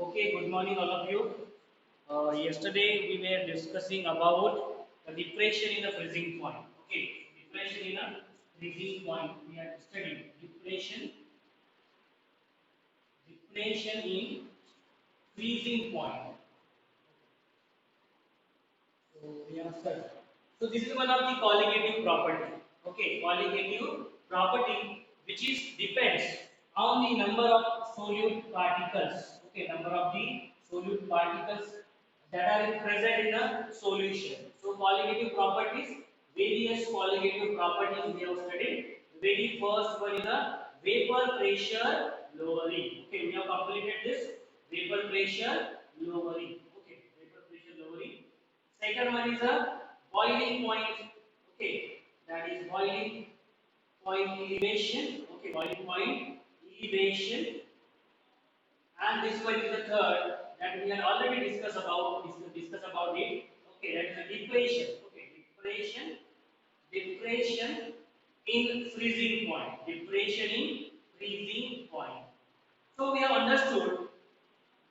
Okay, good morning, all of you. Yesterday we were discussing about the depression in the freezing point. Okay, depression in a freezing point. We are studying depression in freezing point. So we have studied. So this is one of the colligative property. Okay, colligative property which is depends on the number of solute particles. Okay, number of the solute particles that are present in a solution. So colligative properties, various colligative properties we have studied. The very first one is a vapor pressure lowering. Okay, we have completed this vapor pressure lowering. Okay, vapor pressure lowering. Second one is a boiling point. Okay, that is boiling point elevation. Okay, boiling point elevation. And this one is the third that we had already discussed about it. Okay, that is a depression. Okay, depression in freezing point. Depression in freezing point. So we have understood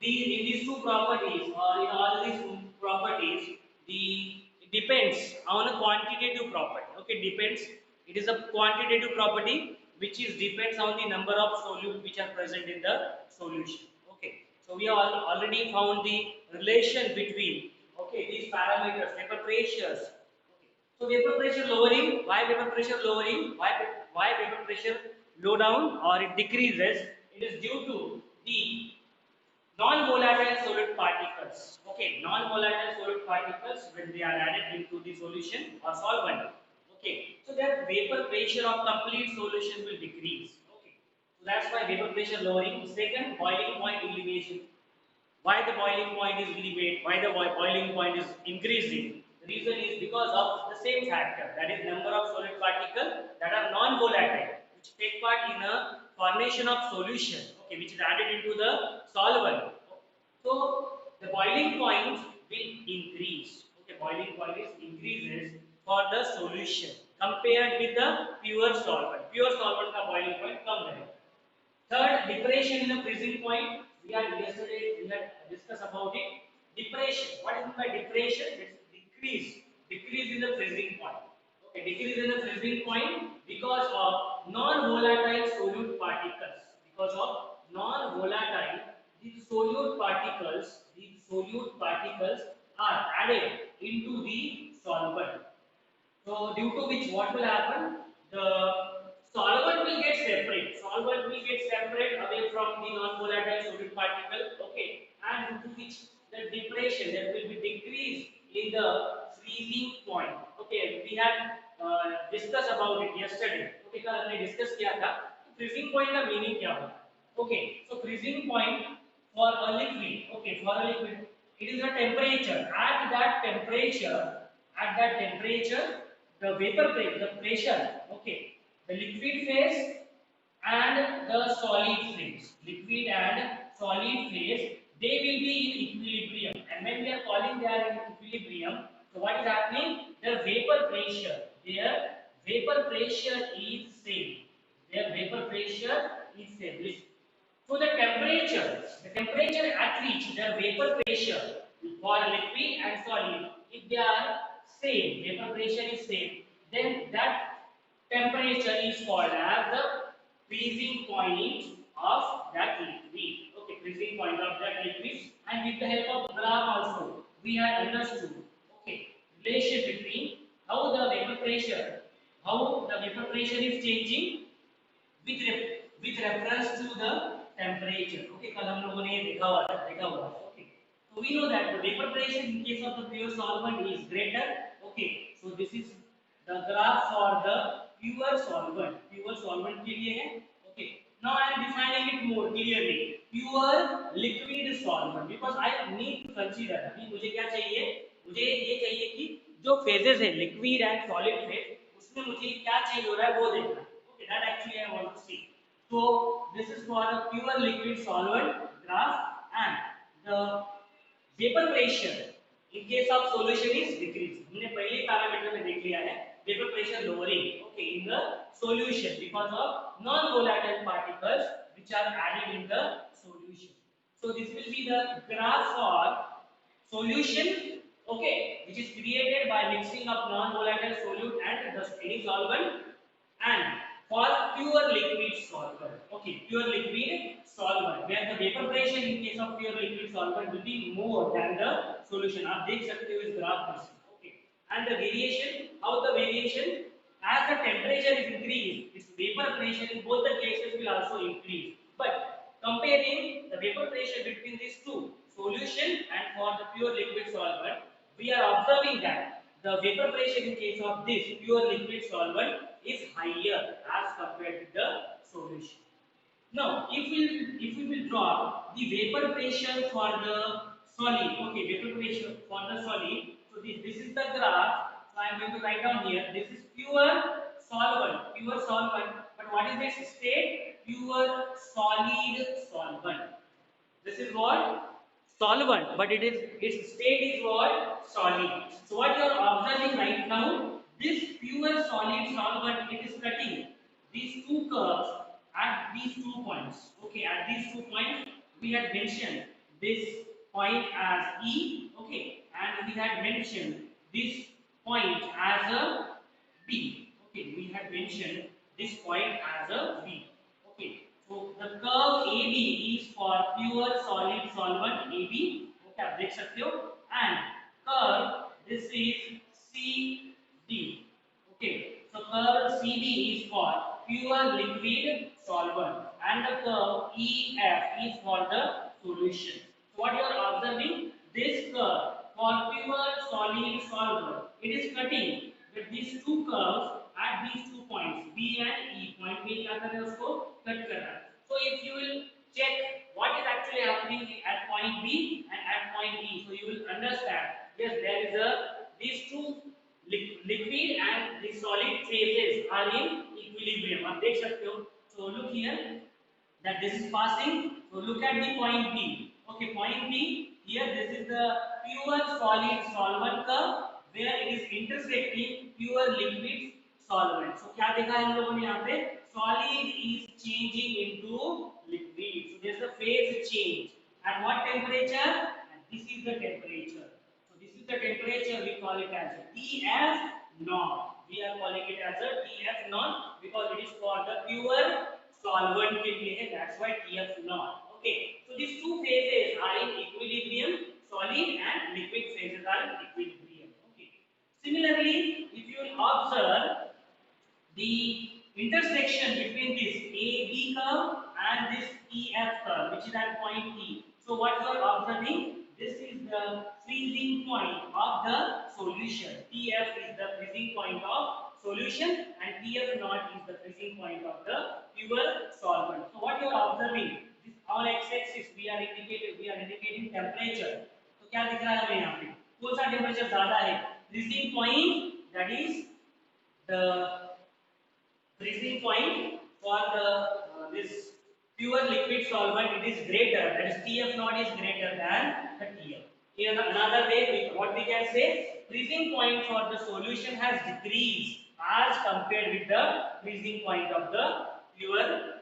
in these two properties or in all these properties, it depends on a quantitative property. Okay, depends. It is a quantitative property which is depends on the number of solute which are present in the solution. Okay, so we have already found the relation between these parameters, vapor pressures. Okay. So vapor pressure lowering. Why vapor pressure lowering? Why vapor pressure low down or it decreases? It is due to the non-volatile solid particles. Okay, non-volatile solid particles when they are added into the solution or solvent. Okay, so their vapor pressure of complete solution will decrease. Okay, so that's why vapor pressure lowering. Second, boiling point elevation. Why the boiling point is elevated? Why the boiling point is increasing? The reason is because of the same factor, that is number of solid particles that are non-volatile, which take part in a formation of solution, okay, which is added into the solvent. So the boiling point will increase. Okay, boiling point is increases for the solution compared with the pure solvent. Pure solvent का boiling point कम रहेगा. Third, depression in the freezing point. We had discussed about it. Depression. What is meant by depression? It's decrease in the freezing point. Okay, decrease in the freezing point because of non-volatile solute particles. Because of non-volatile, these solute particles are added into the solvent. So due to which what will happen? The solvent will get separate. Solvent will get separate away from the non-volatile solid particle. Okay, and due to which the depression that will be decreased in the freezing point. Okay, we had discussed about it yesterday. Okay, कल हमने discuss किया था freezing point का meaning क्या होता है. Okay, so freezing point for a liquid. Okay, for a liquid, it is the temperature. At that temperature, the the pressure, okay, the liquid phase and the solid phase, they will be in equilibrium. And when we are calling they are in equilibrium, so what is happening? Their vapor pressure is same. Their vapor pressure is same. So the temperature at which the vapor pressure for liquid and solid, if they are same, vapor pressure is same, then that temperature is called as the freezing point of that liquid. Okay, freezing point of that liquid. And with the help of graph also, we have understood. Okay, relation between how the vapor pressure is changing with reference to the temperature. Okay, कल हम लोगों ने ये देखा हुआ है. Okay, so we know that the vapor pressure in case of the pure solvent is greater. Okay, so this is the graph for the pure solvent. Pure solvent के लिए है. Okay, now I am defining it more clearly. Pure liquid solvent, because I need to consider. अभी मुझे क्या चाहिए? मुझे ये चाहिए कि जो phases है liquid and solid phase, उसमें मुझे क्या चेंज हो रहा है वो देखना. Okay, that actually I want to see. So this is for a pure liquid solvent graph, and the vapor pressure in case of solution is decreasing. हमने पहले पैरामीटर में देख लिया है vapor pressure lowering. Okay, in the solution because of non-volatile particles which are added in the solution. So this will be the graph for solution, okay, which is created by mixing of non-volatile solute and the any solvent, and for pure liquid solvent, okay, pure liquid solvent, where the vapor pressure in case of pure liquid solvent will be more than the solution. आप देख सकते हो इस graph में से, okay, and the variation, how the variation, as the temperature is increased, its vapor pressure in both the cases will also increase. But comparing the vapor pressure between these two, solution and for the pure liquid solvent, we are observing that the vapor pressure in case of this pure liquid solvent is higher as compared with the solution. Now, if we will draw the vapor pressure for the solid, okay, vapor pressure for the solid. So this is the graph. So I am going to write down here. This is pure solvent, pure solvent. But what is this state? Pure solid solvent. This is what? Solvent, but its state is what? Solid. So what you are observing right now, this pure solid solvent, it is cutting these two curves at these 2 points. Okay, at these 2 points, we had mentioned this point as E, okay, and we had mentioned this point as a B. Okay, we had mentioned this point as a B. Okay, so the curve AB is for pure solid solvent AB. Okay, आप देख सकते हो, and curve this is CD. Okay, so curve CB is for pure liquid solvent, and the curve EF is for the solution. So what you are observing, this curve for pure solid solvent, it is cutting with these two curves at these 2 points B and E. Point B क्या कर रहा है उसको cut कर रहा है. So if you will check what is actually happening at point B and at point E, so you will understand, yes, there is a these two liquid and the solid phases are in equilibrium. आप देख सकते हो. So look here that this is passing. So look at the point B. Okay, point B. Here this is the pure solid solvent curve where it is intersecting pure liquid solvent. So क्या देखा है हम लोगों ने यहाँ पे? Solid is changing into liquid. So there is a phase change. At what temperature? And this is the temperature. So this is the temperature, we call it as TF naught. We are calling it as a TF naught because it is for the pure solvent के लिए है. That's why TF naught. Okay. So these two phases are in equilibrium. Solid and liquid phases are in equilibrium. Okay. Similarly, if you will observe the intersection between this AB curve and this EF curve, which is at point E. So what you are observing, this is the freezing point of the solution. TF is the freezing point of solution and TF naught is the freezing point of the pure solvent. So what you are observing, this on x-axis we are indicating temperature. तो क्या दिख रहा है हमें यहाँ पे? कौन सा टेम्परेचर ज़्यादा है? Freezing point, that is the freezing point for the this pure liquid solvent, it is greater, that is TF naught is greater than the TF. In another way, what we can say, freezing point for the solution has decreased as compared with the freezing point of the pure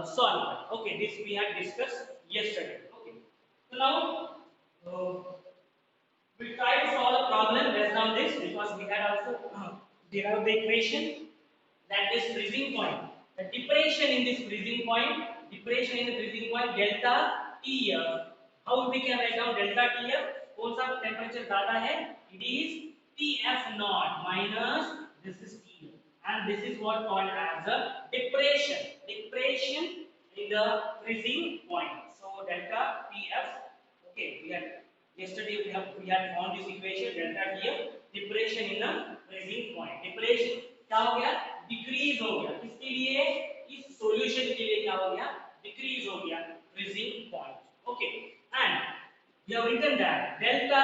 solvent. Okay, this we had discussed yesterday. Okay, so now we'll try to solve a problem based on this because we had also derived the equation that this freezing point, the depression in this freezing point, delta TF. How we can write down delta TF? कौन सा temperature ज़्यादा है? It is TF naught minus this is TF, and this is what called as a depression. Depression in the freezing point. So delta TF. Okay, we had yesterday we had found this equation delta TF, depression in the freezing point. Depression क्या हो गया? Decrease हो गया. किसके लिए? इस solution के लिए क्या हो गया? डिक्रीज हो गया freezing point. Okay, and we have written that delta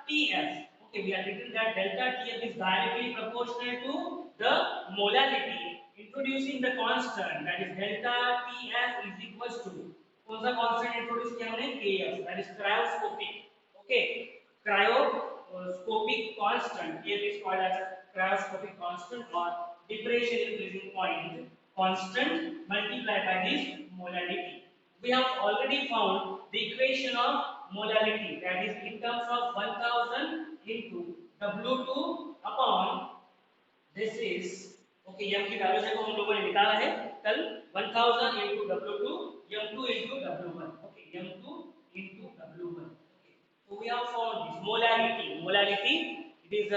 TF, okay, we have written that delta TF is directly proportional to the molality, introducing the constant, that is delta TF is equals to कौन सा constant introduce किया हमने? KF, that is cryoscopic. Okay, cryoscopic constant, KF is called as a cryoscopic constant or depression in freezing point constant multiplied by this molality. We have already found the equation of molality, that is in terms of 1000 into W2 upon this is okay m की value से को हम लोगों ने निकाला है कल 1000 into W2 m2 into W1 okay m2 into W1 okay so we have found this molality it is a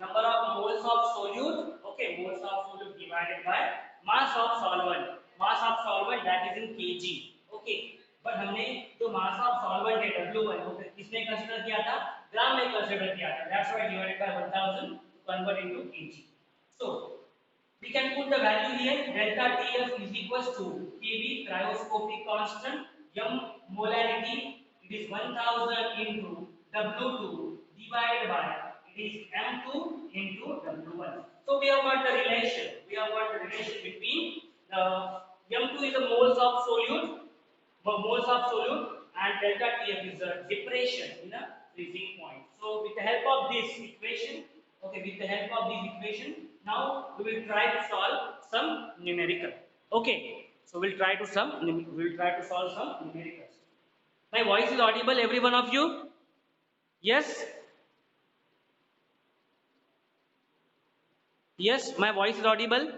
number of moles of solute okay moles of solute divided by mass of solvent that is in kg okay but हमने जो mass of solvent है W1 वो किसमें consider किया था ग्राम में consider किया था that's why divided by 1000 to convert into kg. So we can put the value here delta TF is equals to Kb cryoscopic constant m molarity it is 1000 into W2 divided by it is m2 into W1. So we have got the relation between the m2 is the moles of solute and delta TF is the depression in a freezing point. So with the help of this equation, now we will try to solve some numerical. Okay, so we'll try to solve some numericals. My voice is audible, every one of you? Yes? Yes, my voice is audible?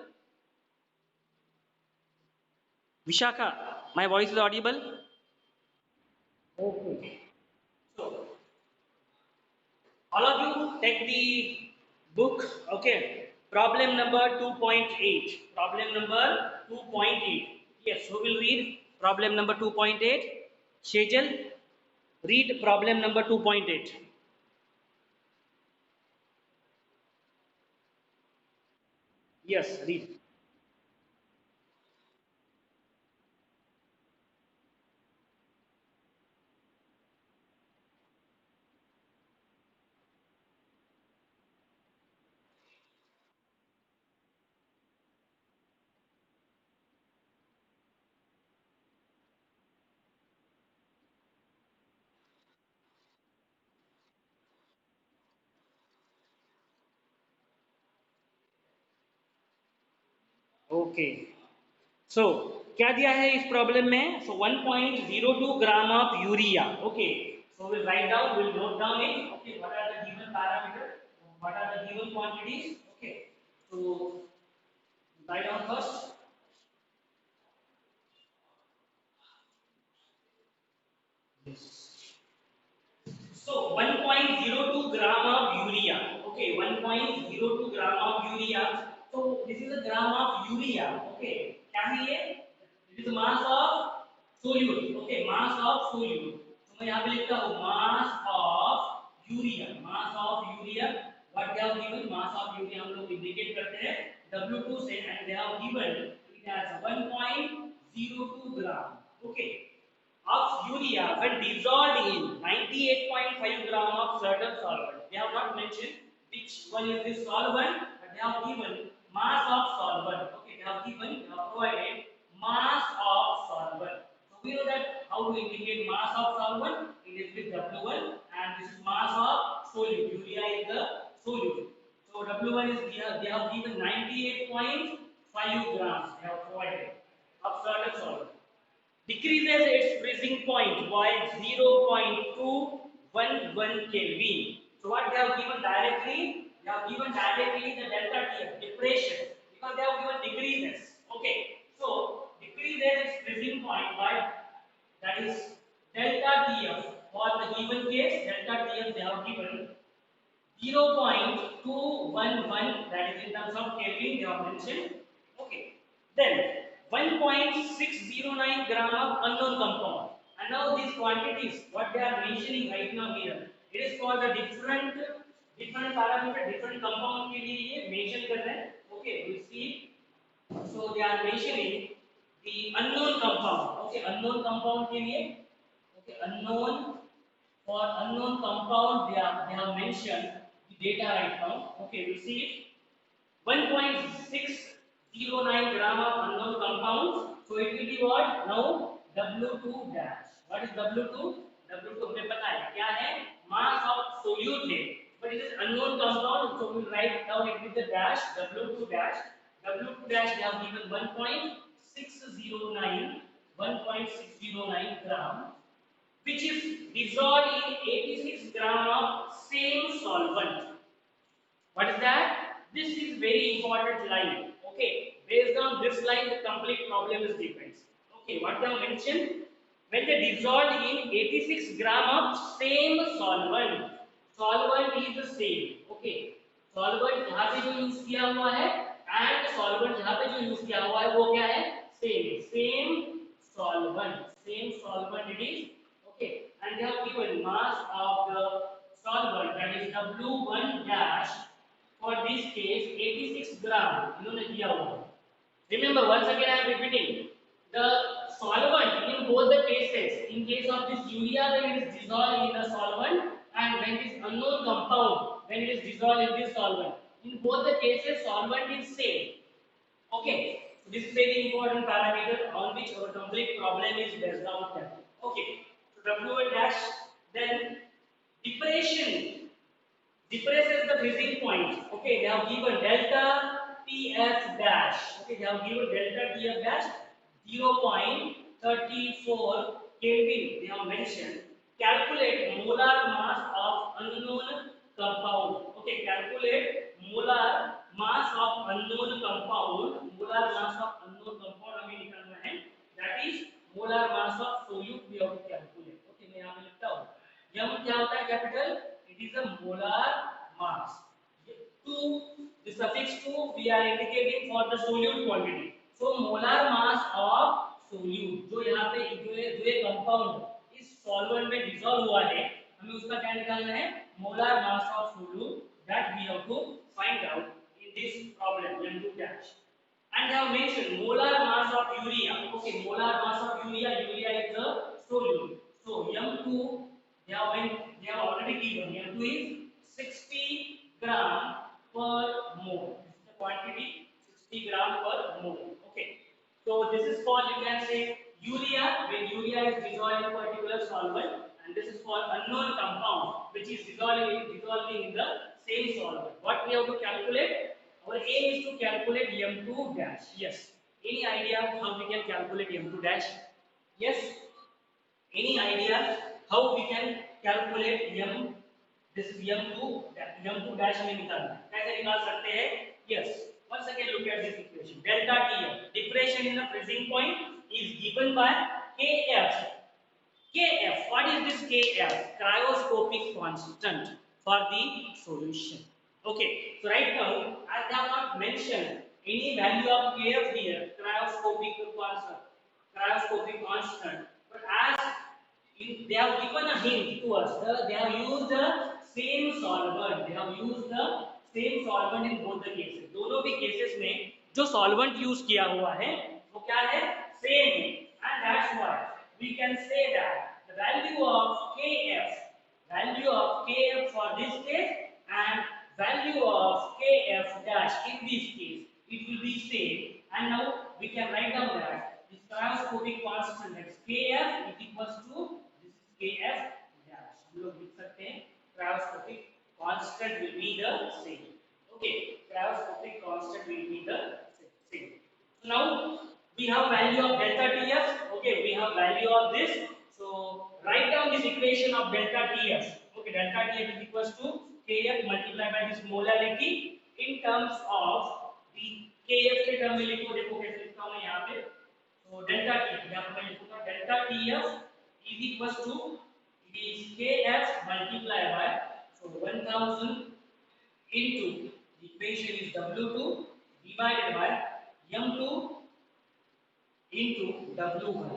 Vishaka, my voice is audible? Okay. So all of you take the book, okay. Problem number 2.8. Problem number 2.8. Yes, who will read problem number 2.8? Shejal, read problem number 2.8. Yes, read. Okay. So क्या दिया है इस problem में so 1.02 gram of urea okay so we'll write down we'll note down it okay what are the given parameters what are the given quantities okay so write down first yes so 1.02 gram of urea okay 1.02 gram of urea so this is a gram of urea okay क्या है ये it is mass of solute okay mass of solute तो मैं यहाँ पे लिखता हूँ mass of urea what they have given mass of urea हम लोग इंडिकेट करते हैं W2 से and they have given it as 1.02 gram okay of urea when dissolved in 98.5 gram of certain solvent. They have not mentioned which one is this solvent, but they have given mass of solvent. Okay, they have provided mass of solvent. So we know that how to indicate mass of solvent. It is with W1 and this is mass of solute. Urea is the solute. So W1 is they have given 98.5 grams. They have provided of certain solvent decreases its freezing point by 0.211 Kelvin. So what they have given directly? They have given directly the delta T depression because they have given decreases. Okay. So decreases its freezing point by that is delta TF. For the given case, delta TF they have given 0.211 that is in terms of Kelvin they have mentioned. Okay. Then 1.609 gram of unknown compound. And now these quantities, what they are mentioning right now here, it is for the different parameter, different compound के लिए ये mention कर रहे हैं. Okay, we see. So they are mentioning the unknown compound. Okay, unknown compound के लिए, okay, unknown for unknown compound they have mentioned the data right now. Okay, we see it. 1.609 gram of unknown compounds. So it will be what? Now W2 dash. What is W2? W2 हमें पता है क्या है? Mass of solute है. But it is unknown compound, so we will write down it with the dash W2 dash. W2 dash they have given 1.609 1.609 gram, which is dissolved in 86 gram of same solvent. What is that? This is very important line. Okay, based on this line, the complete problem is depends. Okay, what they have mentioned? When they dissolved in 86 gram of same solvent, solvent is the same. Okay, solvent यहाँ पे जो use किया हुआ है and solvent यहाँ पे जो use किया हुआ है वो क्या है? Same solvent it is. Okay, and they have given mass of the solvent, that is W1 dash, for this case 86 gram इन्होंने दिया हुआ है. Remember, once again I am repeating, the solvent in both the cases, in case of this urea when it is dissolved in the solvent, and when this unknown compound when it is dissolved in this solvent, in both the cases solvent is same. Okay, so this is very important parameter on which our complete problem is based on. Okay, so W1 dash, then depression depresses the freezing point. Okay, they have given delta TF dash. Okay, they have given delta TF dash 0.34 Kelvin. They have mentioned. Calculate molar mass of unknown compound. Okay, calculate molar mass of unknown compound. Molar mass of unknown compound हमें निकालना है. That is molar mass of solute we have to calculate. Okay, मैं यहाँ पे लिखता हूँ. M क्या होता है capital? It is a molar mass. To the suffix to we are indicating for the solute quantity. So molar mass of solute जो यहाँ पे जो ये compound इस solvent में dissolve हुआ है हमें उसका क्या निकालना है? Molar mass of solute that we have to find out in this problem M2 dash. And they have mentioned molar mass of urea. Okay, molar mass of urea. Urea is the solute. So M2 they have already given M2 is 60 gram per mole. This is the quantity 60 gram per mole. Okay. So this is for you can say urea when urea is dissolved in a particular solvent, and this is for unknown compound which is dissolving in the same solvent. What we have to calculate? Our aim is to calculate M2 dash. Yes. Any idea how we can calculate M2 dash? Yes. Any idea how we can calculate m? This is m2 dash में निकालना है. कैसे निकाल सकते हैं? Yes. Once again look at this equation. Delta Tf depression in the freezing point is given by Kf. Kf. What is this Kf? Cryoscopic constant for the solution. Okay. So right now, as I have not mentioned any value of Kf here, cryoscopic constant. But as they have given a hint to us, they have used the same solvent. They have used the same solvent in both the cases. दोनों भी cases में जो solvent use किया हुआ है वो क्या है? Same है. And that's why we can say that the value of Kf for this case and value of Kf dash in this case, it will be same. And now we can write down that this cryoscopic constant that is Kf is equals to this is Kf dash. हम लोग लिख सकते हैं cryoscopic constant will be the same. Okay, cryoscopic constant will be the same. So now we have value of delta Tf. Okay, we have value of this. So write down this equation of delta Tf. Okay, delta Tf is equals to Kf multiplied by this molality in terms of the Kf के term में लिखो. देखो कैसे लिखता हूँ मैं यहाँ पे. So delta Tf यहाँ पे मैं लिखूँगा delta Tf is equals to it is Kf multiplied by 1000 into the equation is W2 divided by M2 into W1.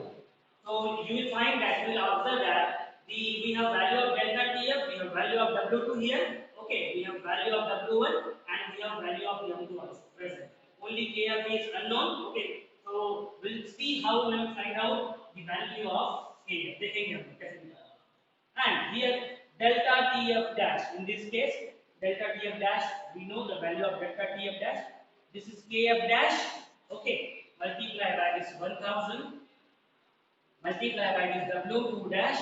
So you will find that you will observe that we have value of delta Tf, we have value of W2 here. Okay, we have value of W1 and we have value of M2 also present. Only Kf is unknown. Okay, so we'll see how we will find out the value of Kf. देखेंगे हम कैसे निकालना. And here delta Tf dash, in this case delta Tf dash, we know the value of delta Tf dash. This is Kf dash. Okay, multiply by this 1000 multiply by this W2 dash.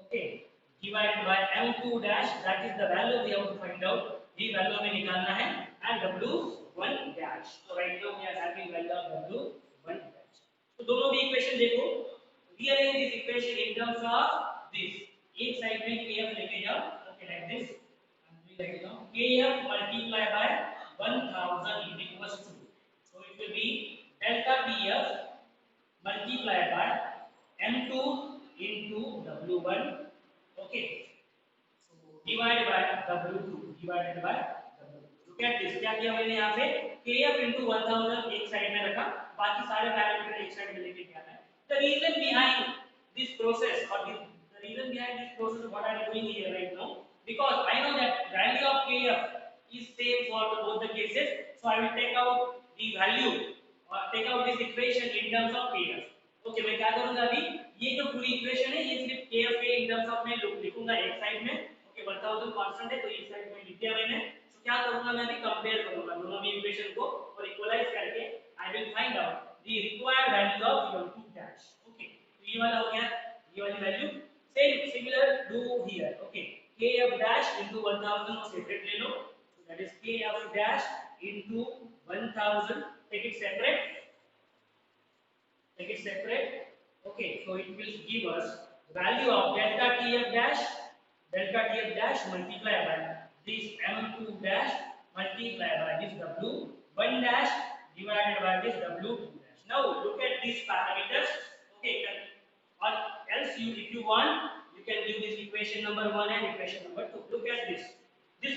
Okay, divided by M2 dash, that is the value we have to find out. The value हमें निकालना है and W1 dash. So right now we are having value of W1 dash. तो दोनों भी equation देखो, rearrange this equation in terms of this, एक side में kf लेके जाओ, ओके लाइक दिस, लेके जाओ kf multiply by 1000 is equals to, so it will be delta tf multiplied by m2 into w1, okay, so divided by w2 divided by w2. Look at this, क्या किया मैंने यहाँ पे kf into 1000 एक side में रखा, बाकी सारे पैरामीटर एक साइड में लेके क्या है. The reason behind this process, or the reason behind this process what I am doing here right now, because I know that value of kf is same for both the cases, so I will take out the value or take out this equation in terms of kf. Okay मैं क्या करूंगा अभी, ये जो पूरी equation है ये सिर्फ kf के इन टर्म्स ऑफ में लिखूंगा एक साइड में, ओके 1000 कांस्टेंट है तो इस साइड में लिख दिया मैंने. तो क्या करूंगा मैं अभी कंपेयर करूंगा दोनों भी इक्वेशन को और इक्वलाइज करके I will find out the required value of m2 dash. Okay तो ये वाला हो गया, ये वाली value same similar do here. Okay kf dash into 1000 को सेपरेट ले लो, so that is kf dash into 1000, take it separate, take it separate. Okay, so it will give us value of delta tf dash multiplied by this m2 dash multiplied by this w1 dash divided by this w2 dash. Now look at these parameters. Okay, or else you, if you want, you can give this equation number 1 and equation number 2. Look at this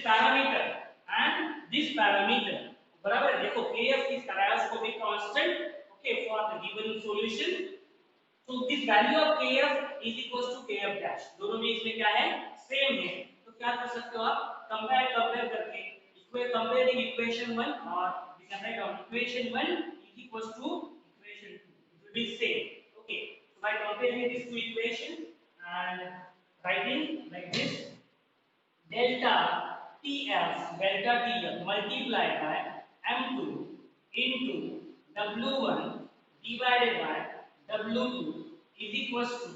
parameter and this parameter बराबर है. देखो kf is कराया उसको भी constant, okay, for the given solution. So this value of kf is equals to kf dash, दोनों में इसमें क्या है सेम है. तो क्या कर सकते हो आप, कंपेयर करके comparing equation 1 or we can write down equation 1 is equals to equation 2, it will be same. Okay, so by comparing these two equations and writing like this, delta tf multiplied by m2 into w1 divided by w2 is equals to,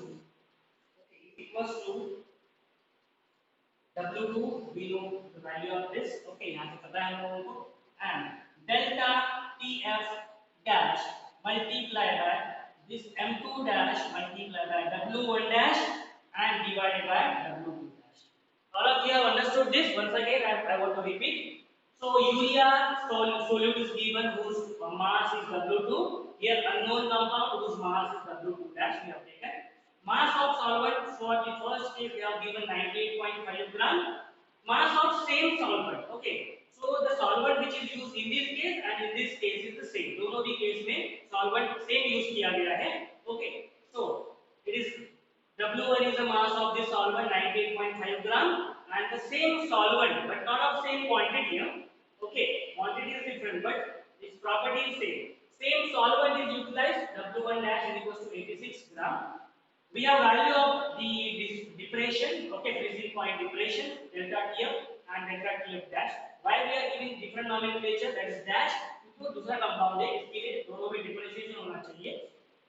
okay, is equals to w2 we know the value of this, okay, यहाँ से पता है हम लोगों को, and delta tf dash multiplied by this m2 dash multiplied by w1 dash and divided by w2 dash. All of you have understood this. Once again I want to repeat. So urea solute is given whose mass is W2. Here unknown compound whose mass is W2 dash we have taken. Mass of solvent for the first case we have given 98.5 gram. Mass of same solvent. Okay. So the solvent which is used in this case and in this case is the same. दोनों भी case में solvent same use किया गया है. Okay. So it is W1 is the mass of this solvent 98.5 gram and the same solvent but not of same quantity. Okay, quantity is different but its property is same. Same solvent is utilized, W1 dash is equals to 86 gram. We have value of the depression, okay, freezing point depression, delta TF and delta TF dash. Why we are giving different nomenclature, that is dash, क्योंकि दूसरा compound है इसके लिए दोनों में differentiation होना चाहिए.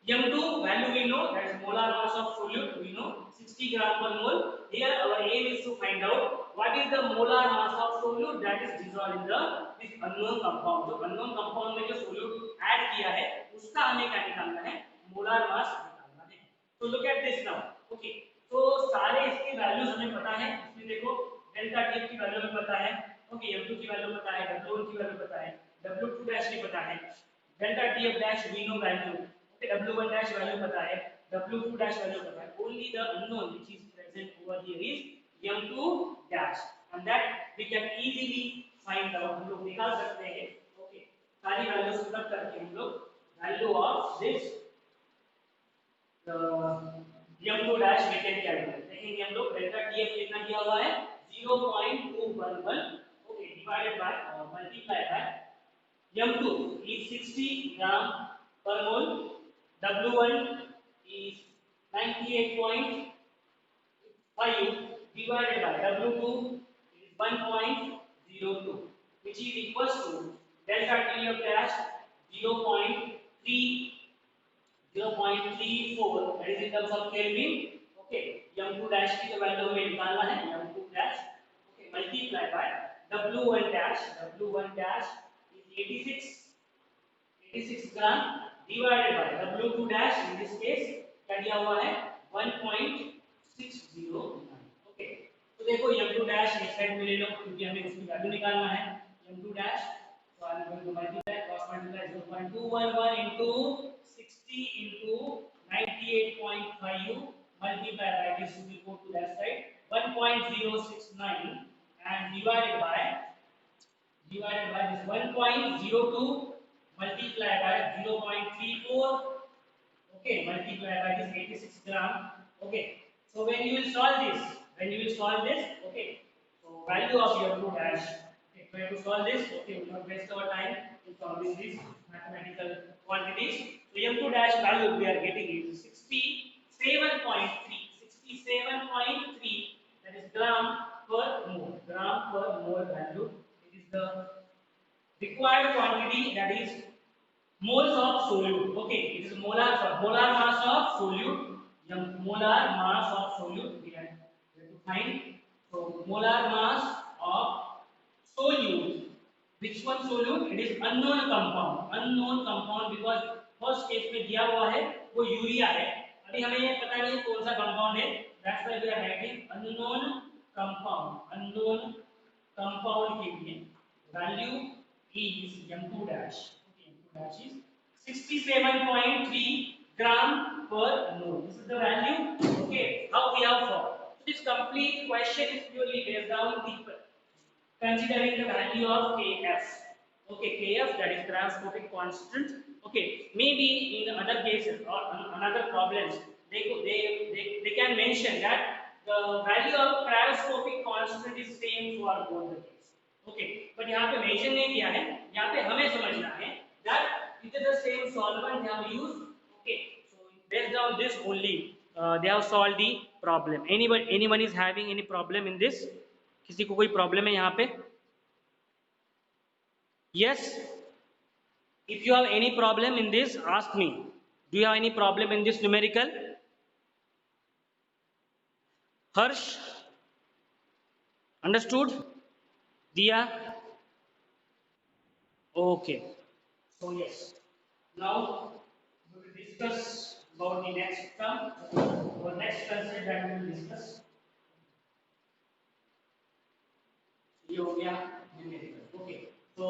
M2 value we know, that is molar mass of solute we know 60 gram per mole. Here our aim is to find out what is the molar mass of solute that is dissolved in the this unknown compound. तो unknown compound में जो solute add किया है उसका हमें क्या निकालना है, molar mass निकालना है. So look at this now. Okay, तो सारे इसके वैल्यूज हमें पता है. इसमें देखो डेल्टा टी की वैल्यू हमें पता है. ओके, M2 की वैल्यू पता है, W1 की वैल्यू पता है, W2 डैश की पता है, delta TF dash V naught value, W1 dash value पता है, W2 dash value पता है. Only the unknown which is present over here is M2 dash, and that we can easily find out. हम लोग निकाल सकते हैं. Okay, सारी values पुट करके हम लोग value of this M2 dash we can calculate. देखेंगे हम लोग delta TF कितना दिया हुआ है 0.211. Okay, divided by multiplied by M2 is 60 gram per mole. W1 is 98.5 divided by W2 is 1.02, which is equals to delta TF dash 0.34, that is in terms of Kelvin. Okay, M2 dash की जो value हमें निकालना है, M2 dash, okay, multiply by W1 dash is 86 gram divided by W2 dash in this case क्या दिया हुआ है 1.609। Okay, तो देखो M2 डैश इस साइड में ले लो क्योंकि हमें उसकी वैल्यू निकालना है M2 dash. So I am going to multiply cross multiply 0.211 into 60 into 98.5 multiply by this will go to that side 1.069 and divided by this 1.02 multiplied by 0.34, okay, multiplied by this 86 gram. Okay, so when you will solve this, okay, so value of your 2 dash, okay, try to solve this, okay, we will not waste our time in solving these mathematical quantities. So m2 dash value we are getting is 67.3, 67.3, that is gram per mole value. It is the required quantity, that is moles of solute. Okay, it is molar mass of solute. The molar mass of solute we have to find. So molar mass of solute. Which one solute? It is unknown compound. Unknown compound because first stage में दिया हुआ है वो urea है। अभी हमें ये पता नहीं कौन सा कंपाउंड है। That's why we are writing unknown compound. Unknown compound के लिए value is m2 dash. Okay, m2 dash is 67.3 gram per mole. This is the value. Okay, how we have found. So this complete question is purely based on the considering the value of Kf. Okay, Kf, that is cryoscopic constant. Okay, maybe in other cases or another problems they can mention that the value of cryoscopic constant is same for both the cases. Okay, but यहाँ पे mention नहीं किया है। यहाँ पे हमें समझना है that it is the same solvent they have used. Okay, so based on this only they have solved the problem. Anyone is having any problem in this? किसी को कोई प्रॉब्लम है यहाँ पे? Yes, if you have any problem in this ask me. Do you have any problem in this numerical? Harsh, understood? Diya? Okay, so yes, now we will discuss about the next term or next concept that we will discuss. ये हो गया numerical. Okay, so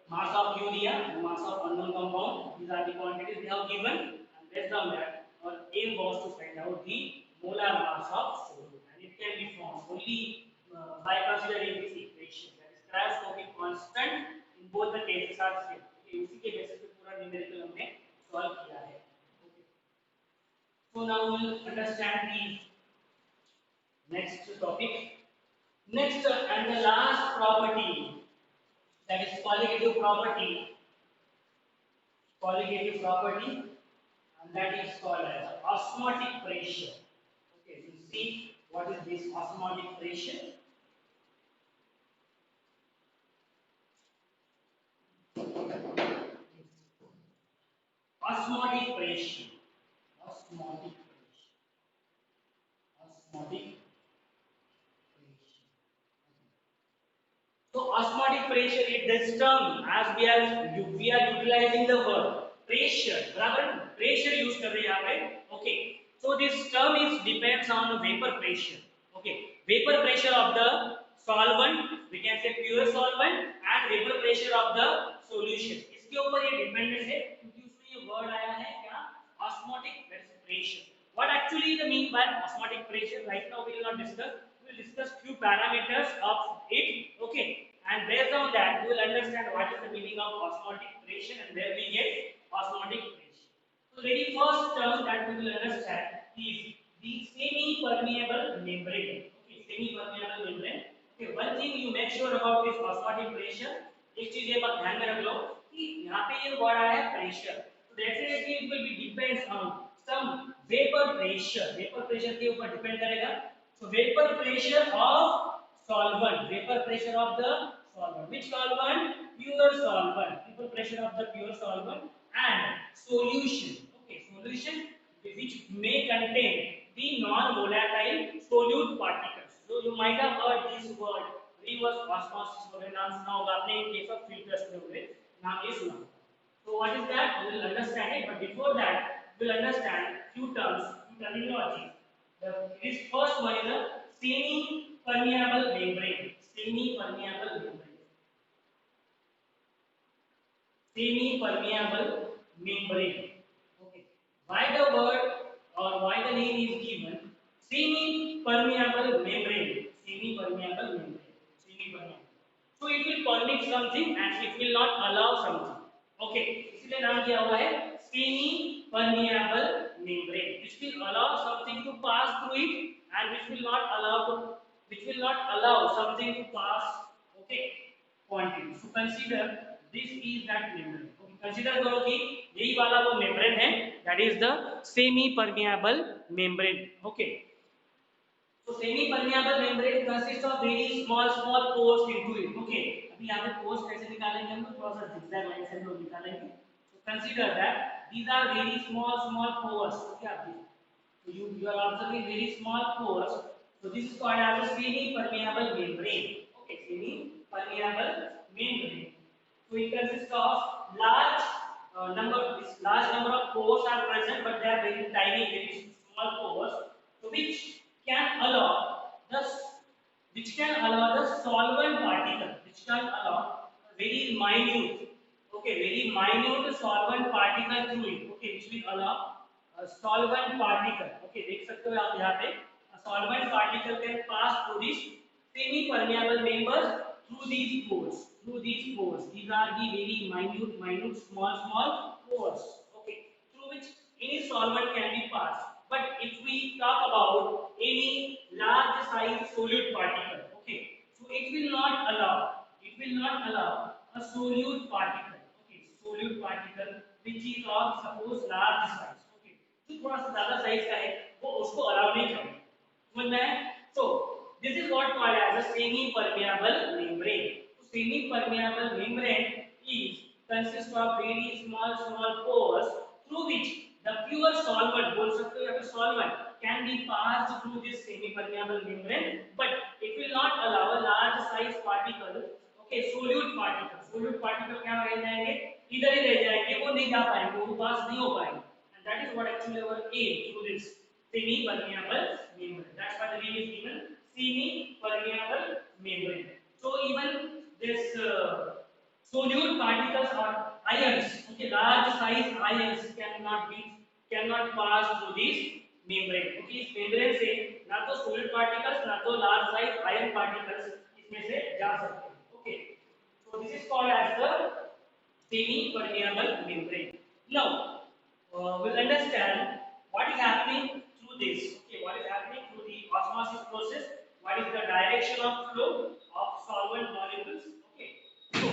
mass of urea and mass of unknown compound, these are the quantities they have given, and based on that our aim was to find out the molar mass of solute, and it can be found only by considering this equation, that is cryoscopic constant in both the cases are same. Okay, उसी के basis पे पूरा numerical हमने solve किया है. Okay, so now we will understand the next topic. Next and the last property, that is colligative property, and that is called as osmotic pressure. Okay, so see what is this osmotic pressure? Osmotic pressure, osmotic pressure, osmotic pressure. So osmotic pressure is this term as we are utilizing the word pressure, बराबर pressure use कर रहे हैं यहाँ पे. Okay, so this term is depends on vapor pressure. Okay, vapor pressure of the solvent, we can say pure solvent, and vapor pressure of the solution. इसके ऊपर ये dependent है क्योंकि उसमें ये word आया है क्या osmotic pressure. What actually the mean by osmotic pressure? Right now we will not discuss. We will discuss few parameters of it. Okay, and based on that we will understand what is the meaning of osmotic pressure and where we get osmotic pressure. So very first term that we will understand is the semi-permeable membrane. Okay, semi-permeable membrane. Okay, one thing you make sure about this osmotic pressure, एक चीज ये बात ध्यान में रख लो कि यहाँ पे ये वर्ड आया है pressure. So definitely it will be depends on some vapor pressure. Vapor pressure के ऊपर depend करेगा. So vapor pressure of solvent. Vapor pressure of the solvent. Which solvent? Pure solvent. Vapor pressure of the pure solvent and solution. Okay, solution which may contain the non-volatile solute particles. So you might have heard this word reverse osmosis वगैरह नाम सुना होगा आपने. Case of filters में हुए नाम ये सुना. So what is that? We will understand it, but before that, we will understand few terms, few terminologies. This first one is a semi-permeable membrane. Semi-permeable membrane. Semi-permeable membrane. Okay. Why the word or why the name is given? Semi-permeable membrane. Semi-permeable membrane. Semi-permeable. So it will permit something and it will not allow something. Okay. इसलिए नाम क्या हुआ है? Semi-permeable membrane, which will allow something to pass through it and which will not allow something to pass. Okay. Quantity. So consider this is that membrane. Okay, consider करो कि यही वाला वो membrane है, that is the semi-permeable membrane. Okay. So semi-permeable membrane consists of very small pores into it. Okay. अभी यहाँ पे pores कैसे निकालेंगे हम लोग थोड़ा सा zigzag line से हम लोग निकालेंगे. So consider that these are very small pores. Okay, आप देखिए. So you are observing very small pores. So this is called as a semi-permeable membrane. Okay, semi-permeable membrane. So it consists of large number of pores are present, but they are very tiny, very small pores, so can allow the solvent particle, which can allow very minute, okay, very minute solvent particle through it, okay, which will allow a solvent particle, okay, देख सकते हो आप यहाँ पे a solvent particle can pass through this semi-permeable members through these pores. Through these pores, these are the very minute, small pores. Okay, through which any solvent can be passed. But if we talk about any large size solute particle, okay, so it will not allow a solute particle. Okay, solute particle which is of suppose large size. Okay, जो थोड़ा सा ज्यादा size का है वो उसको allow नहीं करेंगे. समझ में आया? So this is what called as a semi-permeable membrane. So semi-permeable membrane is consists of very small pores through which the pure solvent, बोल सकते हो या फिर solvent can be passed through this semi-permeable membrane, but it will not allow a large size particle. Okay, solute particle क्या रह जाएंगे? इधर ही रह जाएंगे, वो नहीं जा पाएंगे, वो पास नहीं हो पाएंगे. And that is what actually our aim through this semi-permeable membrane. That's why the name is given semi-permeable membrane. So even this solute particles or ions, okay, large size ions cannot pass through this membrane. Okay, इस membrane से ना तो solute particles ना तो large size ion particles इसमें से जा सकते हैं. Okay, so this is called as the semi-permeable membrane. Now we'll understand what is happening through this. Okay, what is happening through the osmosis process? What is the direction of flow of solvent molecules? Okay, so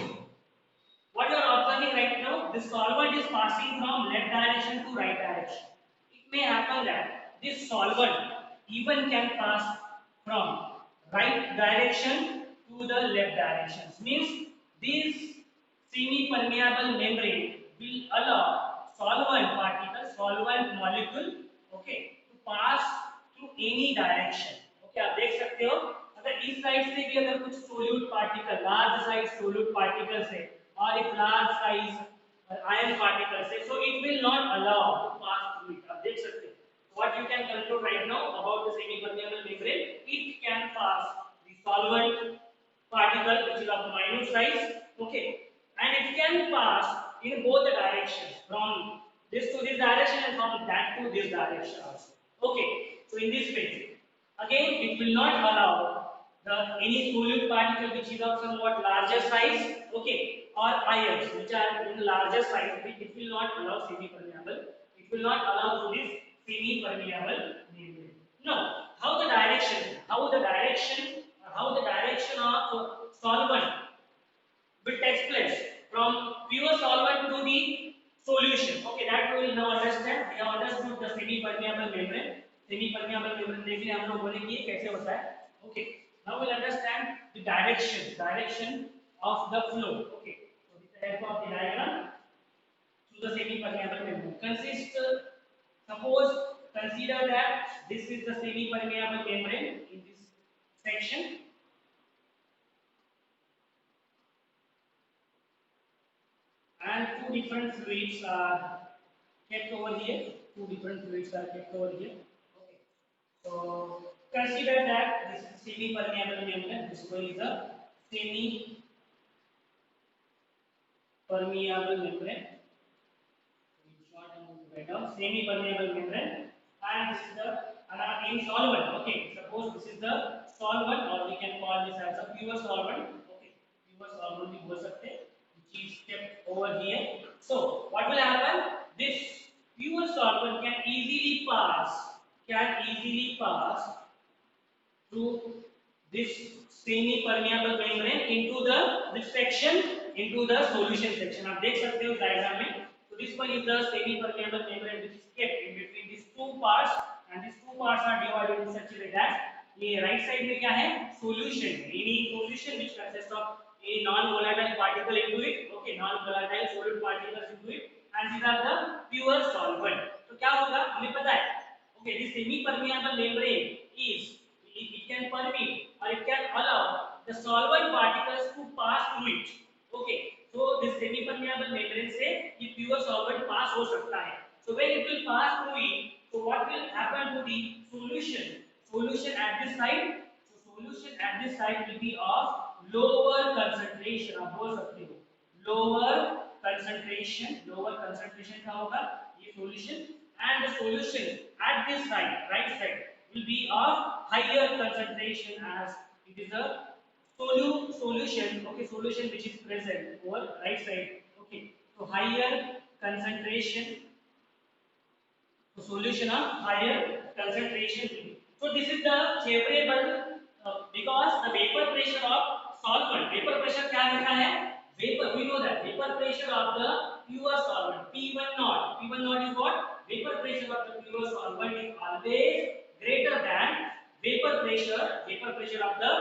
what you are observing right now, the solvent is passing from left direction to right direction. It may happen that this solvent even can pass from right direction to the left direction. Means this semi-permeable membrane will allow solvent molecule, okay, to pass through any direction. Okay, आप देख सकते हो अगर इस side से भी अगर कुछ solute particle large size solute particle से और एक लार्ज साइज आयन पार्टिकल से, so it will not allow to pass through it. आप देख सकते हो what you can conclude right now about the semi-permeable membrane, it can pass the solvent particle which is of minute size, okay, and it can pass in both the directions, from this to this direction and from that to this direction also. Okay, so in this way again it will not allow the any solute particle which is of somewhat larger size, okay, or ions which are in larger size, it will not allow semi-permeable, it will not allow to this semi-permeable membrane. Now how the direction of solvent will take place from pure solvent to the solution. Okay, that we will now understand. We have understood the semi-permeable membrane. Semi-permeable membrane देख लिया हम लोग बोले कि ये कैसे होता है. Okay, now we'll understand the direction of the flow. Okay, so with the help of the diagram to the semi-permeable membrane consists. Suppose consider that this is the semi-permeable membrane in this section. And to different fluids are kept over here. Two different fluids are kept over here. Okay. So consider that this is semi-permeable membrane. This one is a semi-permeable membrane. In short, I'm going to write down semi-permeable membrane, and this is the another name solvent. Okay. Suppose this is the solvent, or we can call this as a pure solvent. Okay. Pure solvent we बोल सकते हैं, which is kept over here. So what will happen? This pure solvent can easily pass through this semi-permeable membrane into the which section, into the solution section. आप देख सकते हो diagram में. So this one is the semi-permeable membrane which is kept in between these two parts, and these two parts are divided in such a way that ये right side में क्या है? Solution. Any solution which consists of a non-volatile particle into it. Okay, non-volatile solid particles into it, and these are the pure solvent. तो क्या होगा? हमें पता है. Okay, this semi-permeable membrane is it can permit or it can allow the solvent particles to pass through it. Okay, so this semi-permeable membrane से ये pure solvent pass हो सकता है. So when it will pass through it, so what will happen to the solution? Solution at this side. So solution at this side will be of lower concentration. आप बोल सकते हो lower concentration. Lower concentration क्या होगा? ये solution, and the solution at this side, right side, will be of higher concentration as it is a solution. Okay, solution which is present over right side. Okay, so higher concentration, so solution of higher concentration. So this is the favorable because the vapor pressure of solvent. Vapor pressure क्या रहता है? Vapor, we know that vapor pressure of the pure solvent P1 naught. P1 naught is what? Vapor pressure of the pure solvent is always greater than vapor pressure of the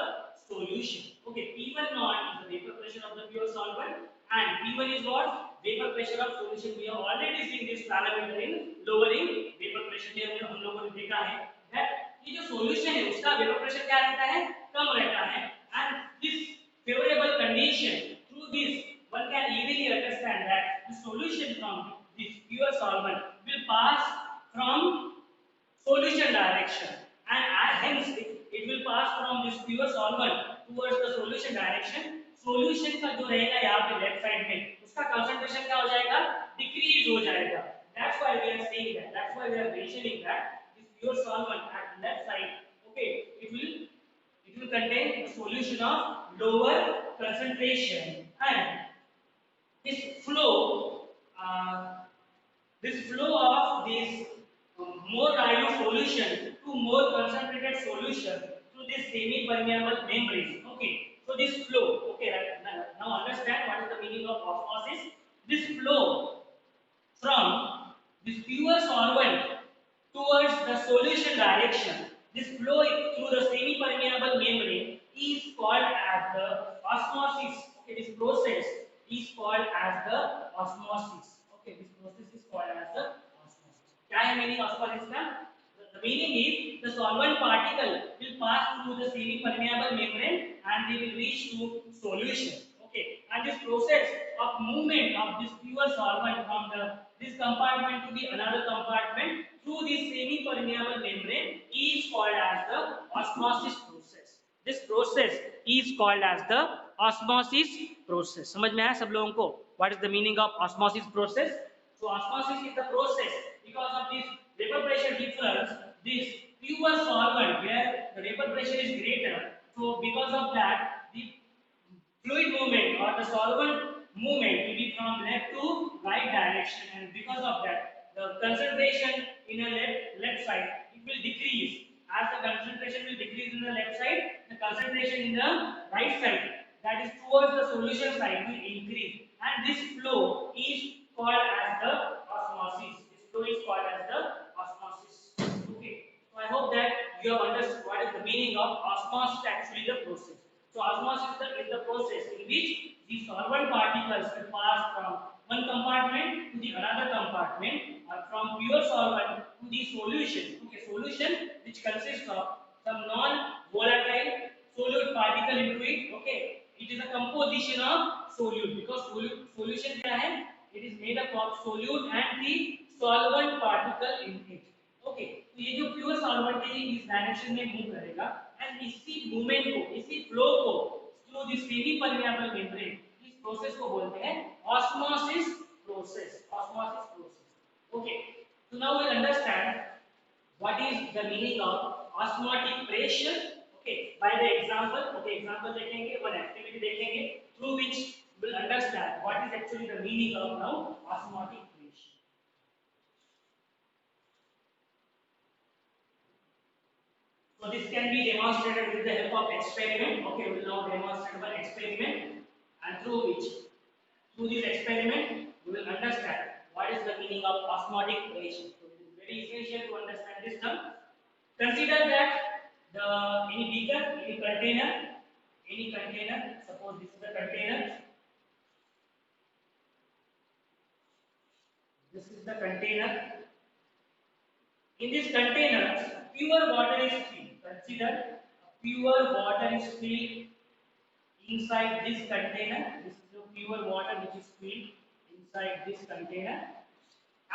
solution. Okay, P1 naught is the vapor pressure of the pure solvent, and P1 is what? Vapor pressure of solution. We have already seen this parameter in lowering vapor pressure. ये हम लोगों ने देखा है that ये जो solution है उसका vapor pressure क्या रहता है? कम रहता है, and this favorable condition, through this one can easily understand that the solution from this pure solvent will pass from solution direction, and hence it will pass from this pure solvent towards the solution direction. Solution का जो रहेगा यहाँ पे left side में उसका concentration क्या हो जाएगा? Decrease हो जाएगा. That's why we are saying that. That's why we are mentioning that this pure solvent at left side, okay, it will contain a solution of lower concentration, and this flow uh, this flow of this more dilute solution to more concentrated solution through this semi-permeable membrane. Okay, so this flow, okay, now understand what is the meaning of osmosis. This flow from this pure solvent towards the solution direction, this flow through the semi-permeable membrane is called as the osmosis. Okay, this process is called as the osmosis. Okay, this process is called as the osmosis. क्या है meaning osmosis का? The meaning is the solvent particle will pass through the semi-permeable membrane and they will reach to solution. Okay, and this process of movement of this pure solvent from this compartment to the another compartment through this semi-permeable membrane is called as the osmosis process. This process is called as the osmosis process. समझ में आया सब लोगों को? What is the meaning of osmosis process? So osmosis is the process because of this vapor pressure difference. This pure solvent where the vapor pressure is greater. So because of that, the fluid movement or the solvent movement will be from left to right direction, and because of that the concentration in a left side it will decrease. As the concentration will decrease in the left side, the concentration in the right side, that is towards the solution side, will increase, and this flow is called as the osmosis. This flow is called as the osmosis. Okay, so I hope that you have understood what is the meaning of osmosis, actually the process. So osmosis is the process in which the solvent particles will pass from one compartment to the another compartment, or from pure solvent to the solution. Okay, solution which consists of some non-volatile solute particle into it. Okay, it is a composition of solute because solution क्या है? It is made solute and the solvent particle in it. Okay तो ये जो pure solvent है इस direction में move करेगा and इसी मूवमेंट को इसी फ्लो को through this semi permeable membrane इस प्रोसेस को बोलते हैं osmosis process okay so now we'll understand what is the meaning of osmotic pressure okay by the example okay example देखेंगे one activity देखेंगे through which we'll understand what is actually the meaning of now osmotic pressure. So this can be demonstrated with the help of experiment. Okay, we will now demonstrate one experiment, and through which, through this experiment, we will understand what is the meaning of osmotic pressure. So it is very essential to understand this term. Consider that the any beaker, any container. Suppose this is the container. This is the container. In this container, pure water is filled. Consider pure water is filled inside this container. This is the pure water which is filled inside this container.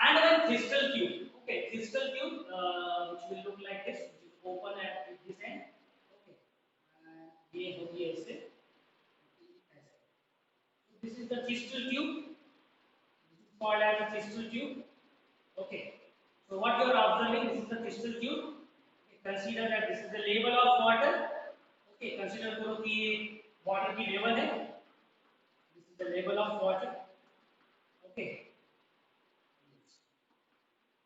And one crystal tube. Okay, crystal tube which will look like this, which is open at this end. Okay, ये होगी ऐसे. This is the crystal tube. This is called as a crystal tube. Okay. So what you are observing, this is the crystal tube. Okay, consider that this is the level of water. Okay, consider करो कि water की level है. This is the level of water. Okay.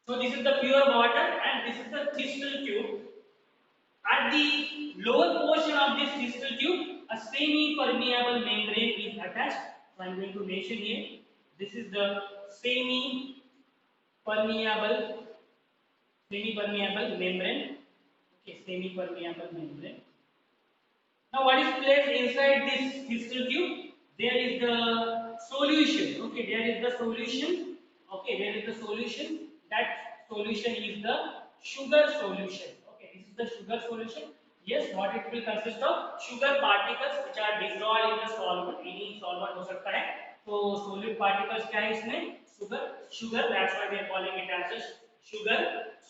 So this is the pure water and this is the crystal tube. At the lower portion of this crystal tube, a semi-permeable membrane is attached. So I am going to mention here. This is the semi-permeable membrane. Okay, semi-permeable membrane. Now, what is placed inside this crystal tube? There is the solution. Okay, there is the solution. Okay, there is the solution. That solution is the sugar solution. Okay, this is the sugar solution. Yes, what it will consist of? Sugar particles which are dissolved in the solvent. Any solvent हो सकता है. So solute particles क्या है इसमें? Sugar. That's why we are calling it as a sugar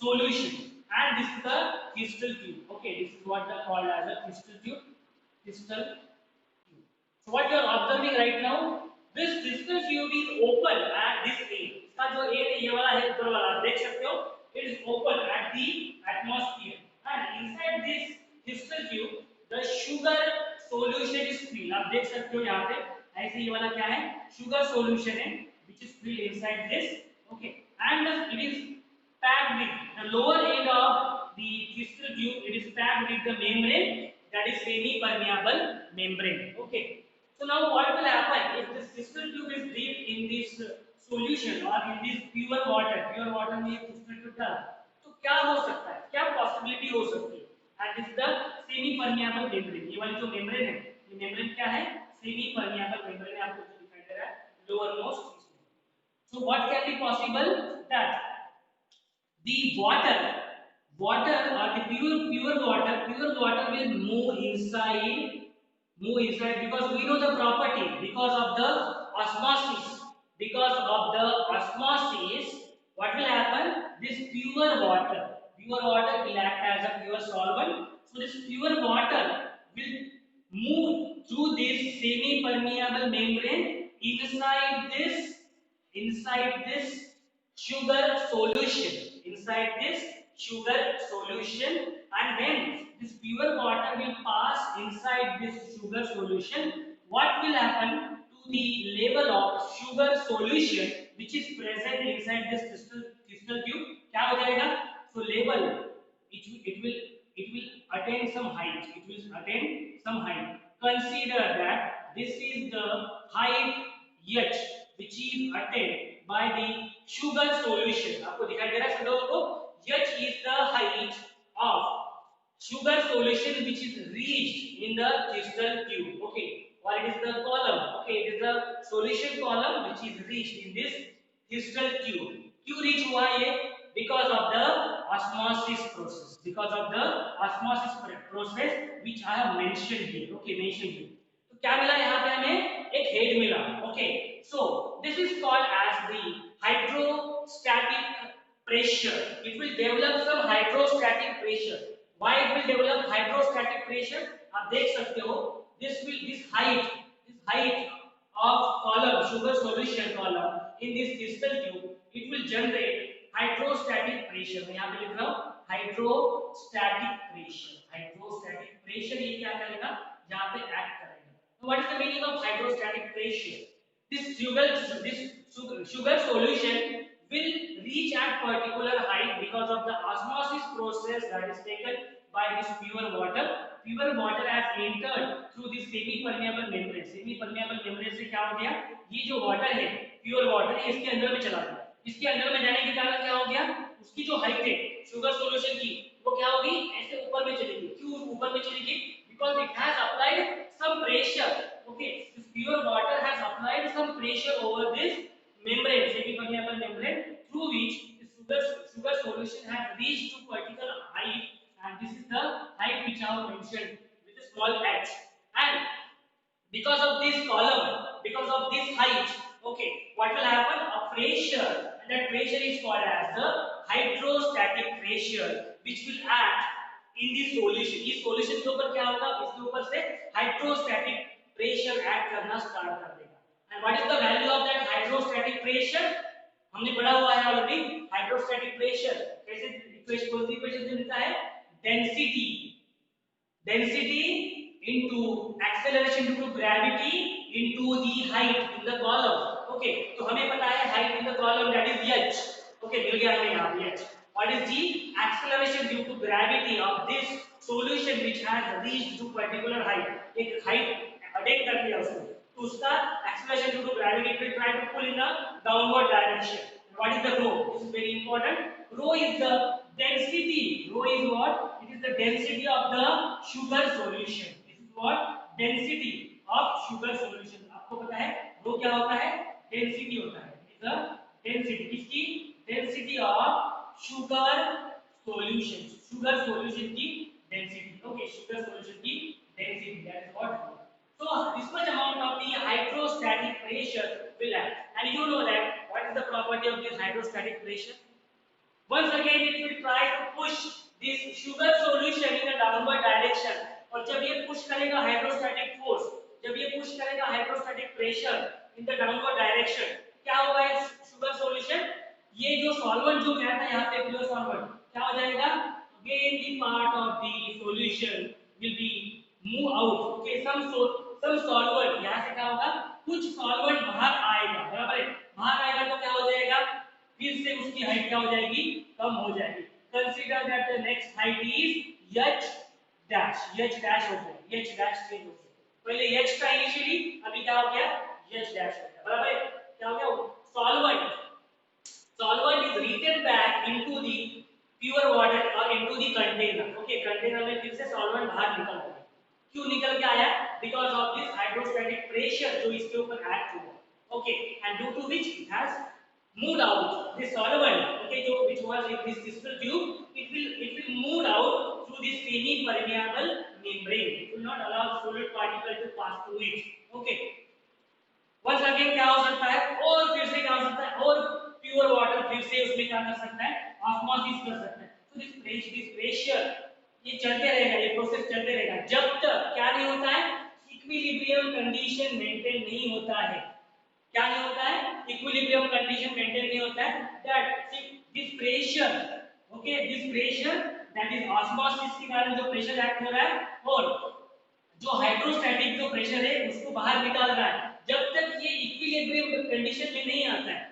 solution. And this is the crystal tube. Okay, this is what they are called as a crystal tube. So what you are observing right now, this crystal tube is open at this end. इसका जो end है ये वाला है ऊपर वाला आप देख सकते हो. It is open at the atmosphere. And inside this crystal tube, the sugar solution is filled. आप देख सकते हो यहाँ पे ऐसे ये वाला क्या है? Sugar solution है, which is filled inside this. Okay, and it is packed with the lower end of the crystal tube. It is packed with the membrane. That is semi-permeable membrane. Okay. So now what will happen if this crystal tube is dipped in this solution or in this pure water में ये crystal tube डाला तो क्या हो सकता है? क्या possibility हो सकती है? And this is the semi-permeable membrane. ये वाली जो membrane है, ये membrane क्या है? Semi-permeable membrane आपको जो दिखाई दे रहा है lower most. So what can be possible that the water or the pure water will move inside because we know the property because of the osmosis what will happen, this pure water will act as a pure solvent. So this pure water will move through this semi permeable membrane inside this sugar solution and when this pure water will pass inside this sugar solution, what will happen to the level of sugar solution which is present inside this crystal tube? क्या हो जाएगा? So level it will attain some height. Consider that this is the height h which is attained by the sugar solution. आपको दिखाई दे रहा है students को? h is the height of sugar solution which is reached in the crystal tube. Okay, or it is the column. Okay, it is the solution column which is reached in this crystal tube. क्यों reach हुआ ये? Because of the osmosis process which I have mentioned here. Okay, तो क्या मिला यहाँ पे हमें? एक हेड मिला. Okay, so this is called as the hydrostatic pressure. It will develop some hydrostatic pressure. Why it will develop hydrostatic pressure? आप देख सकते हो this height of column sugar solution column in this crystal tube, it will generate hydrostatic pressure. मैं यहाँ पे लिख रहा हूँ hydrostatic pressure. Hydrostatic pressure ये क्या करेगा? यहाँ पे act करेगा. So what is the meaning of hydrostatic pressure? This sugar solution will reach at particular height because of the osmosis process that is taken by this pure water. Pure water has entered through this semi-permeable membrane. Semi-permeable membrane से क्या हो गया? ये जो water है, pure water है, इसके अंदर में चला गया. इसके अंदर में जाने के कारण क्या हो गया? उसकी जो height है, sugar solution की, वो क्या होगी? ऐसे ऊपर में चली गई. क्यों ऊपर में चली गई? Because it has applied some pressure. Okay, this pure water has applied some pressure over this membrane, semi-permeable membrane, through which the sugar solution has reached to particular height, and this is the height which I have mentioned with a small h. And because of this column, because of this height, okay, what will happen? A pressure, and that pressure is called as the hydrostatic pressure, which will act in this solution. इस solution के ऊपर क्या होगा? इसके ऊपर से hydrostatic pressure act करना start कर देगा. And what is the value of that hydrostatic pressure? हमने पढ़ा हुआ है ऑलरेडी. हाइड्रोस्टैटिक प्रेशर कैसे इक्वेशन से मिलता है? Density into acceleration due to gravity into the height in the column. Okay, तो हमें पता है height in the column, that is h. Okay, मिल गया हमें यहाँ पे h. What is the acceleration due to gravity of this solution which has reached to particular height? एक height attain कर लिया उसने, तो उसका acceleration due to gravity will try to pull in the downward direction. What is the rho? This is very important. Rho is the density. Rho is what? It is the density of the sugar solution. This is what? Density of sugar solution. आपको पता है rho क्या होता है? Density होता है. It is the density. किसकी? Density of sugar solution. Sugar solution की density. Okay, sugar solution की density. That is what. So this much amount of the hydrostatic pressure will act. And you know that what is the property of this hydrostatic pressure? Once again it will try to push this sugar solution in a downward direction. और जब ये push करेगा hydrostatic force, जब ये push करेगा hydrostatic pressure in the downward direction, क्या होगा इस sugar solution? ये जो solvent जो गया था यहाँ पे pure solvent, क्या हो जाएगा? Again the part of the solution will be move out. Okay, some solvent यहाँ से क्या होगा? कुछ solvent बाहर आएगा, बराबर है? बाहर आएगा तो क्या हो जाएगा? फिर से उसकी हाइट क्या हो जाएगी? कम हो जाएगी. Consider that the next height is h dash. h dash हो गया, h डैश चेंज हो गया. पहले h था इनिशियली, अभी क्या हो गया? h डैश हो गया, बराबर है? क्या हो गया? solvent is written back into the pure water or into the container. Okay, container में फिर से solvent बाहर निकल गया. क्यों निकल के आया? Because of this hydrostatic pressure जो इसके ऊपर act हुआ. Okay, and due to which it has moved out. This solvent, okay, जो which was in this crystal tube, it will move out through this semi-permeable membrane. It will not allow solid particle to pass through it. Okay. Once again क्या हो सकता है? और फिर से क्या हो सकता है? और pure water फिर से उसमें क्या कर सकता है? Osmosis कर सकता है. So this pressure ये चलते रहेगा, ये प्रोसेस चलते रहेगा जब तक क्या नहीं होता है? इक्विलिब्रियम कंडीशन मेंटेन नहीं होता है. क्या नहीं होता है? इक्विलिब्रियम कंडीशन मेंटेन नहीं होता है. That this pressure, okay, this pressure that is osmosis के कारण जो प्रेशर एक्ट हो रहा है और जो हाइड्रोस्टैटिक जो प्रेशर है उसको बाहर निकाल रहा है, जब तक ये इक्विलिब्रियम कंडीशन में नहीं आता है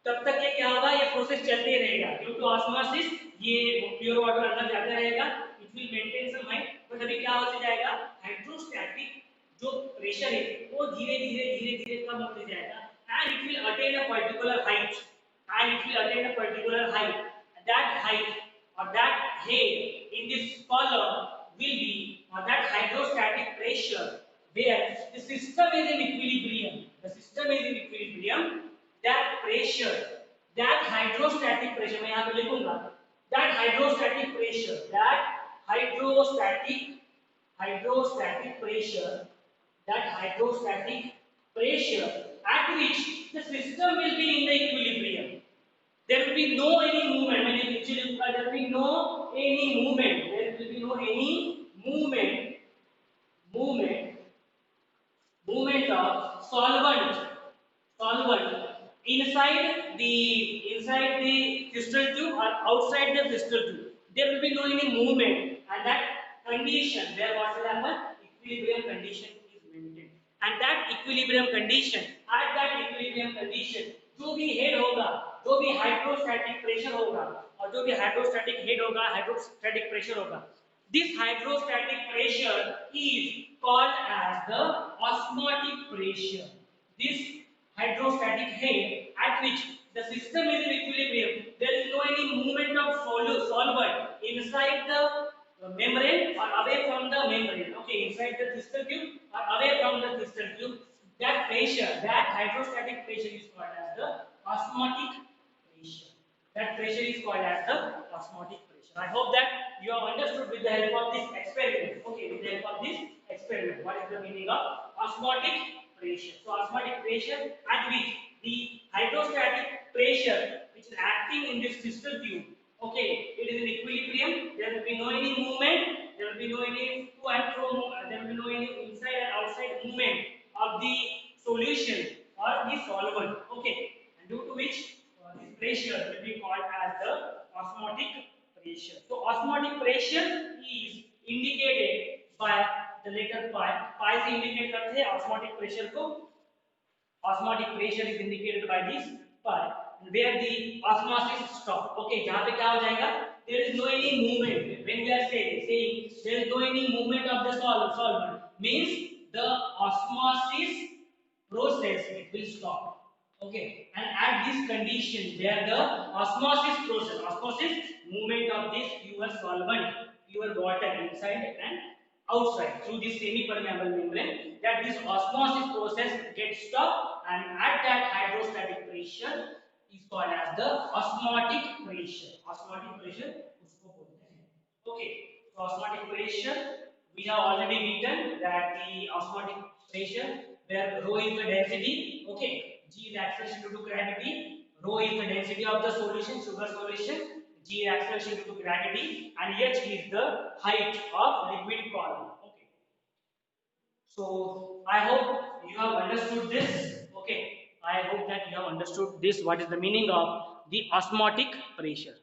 तब तक ये क्या होगा? ये प्रोसेस चलते रहेगा. ड्यू टू ऑस्मोसिस ये प्योर वाटर अंदर जाता रहेगा. It will maintain some height, but अभी क्या होते जाएगा? हाइड्रोस्टैटिक जो प्रेशर है वो धीरे धीरे कम होते जाएगा. And it will attain a particular height, and it will attain a particular height. That height or that head in this column will be or that hydrostatic pressure where the system is in equilibrium. The system is in equilibrium. That pressure, that hydrostatic pressure, मैं यहाँ पे लिखूँगा. That hydrostatic pressure, that hydrostatic pressure, that hydrostatic pressure at which the system will be in the equilibrium. There will be no any movement. When you actually there will be no any movement. There will be no any movement movement of solvent inside the crystal tube or outside the crystal tube. There will be no any movement, and that condition where what will happen, equilibrium condition is maintained. And that equilibrium condition, at that equilibrium condition, जो भी head होगा, जो भी hydrostatic pressure होगा और जो भी hydrostatic head होगा, हाइड्रोस्टैटिक प्रेशर होगा, this hydrostatic pressure is called as the osmotic pressure. This hydrostatic head at which the system is in equilibrium, there is no any movement of solvent inside the membrane or away from the membrane. Okay, inside the crystal tube or away from the crystal tube. That pressure, that hydrostatic pressure is called as the osmotic pressure. That pressure is called as the osmotic pressure. I hope that you have understood with the help of this experiment. Okay, with the help of this experiment, what is the meaning of osmotic pressure? So, osmotic pressure at which the hydrostatic pressure which is acting in this crystal tube, okay, it is in equilibrium. There will be no any movement. There will be no any to and fro movement. There will be no any inside and outside movement of the solution or the solvent. Okay, and due to which this pressure will be called as the osmotic pressure. So osmotic pressure is indicated by the letter pi. Pi से indicate करते हैं osmotic pressure को. Osmotic pressure is indicated by this pi, where the osmosis stop. Okay, जहाँ पे क्या हो जाएगा? There is no any movement. When we are saying there is no any movement of the solvent, means the osmosis process it will stop. Okay, and at this condition where the osmosis movement of this pure solvent, pure water inside and outside through this semi-permeable membrane, that this osmosis process gets stopped, and at that hydrostatic pressure is called as the osmotic pressure. Osmotic pressure उसको बोलते हैं. Okay, so osmotic pressure we have already written that the osmotic pressure where rho is the density. Okay, G is acceleration due to gravity, rho is the density of the solution, sugar solution, G is acceleration due to gravity, and H is the height of liquid column. Okay, so I hope you have understood this. Okay, I hope that you have understood this. What is the meaning of the osmotic pressure?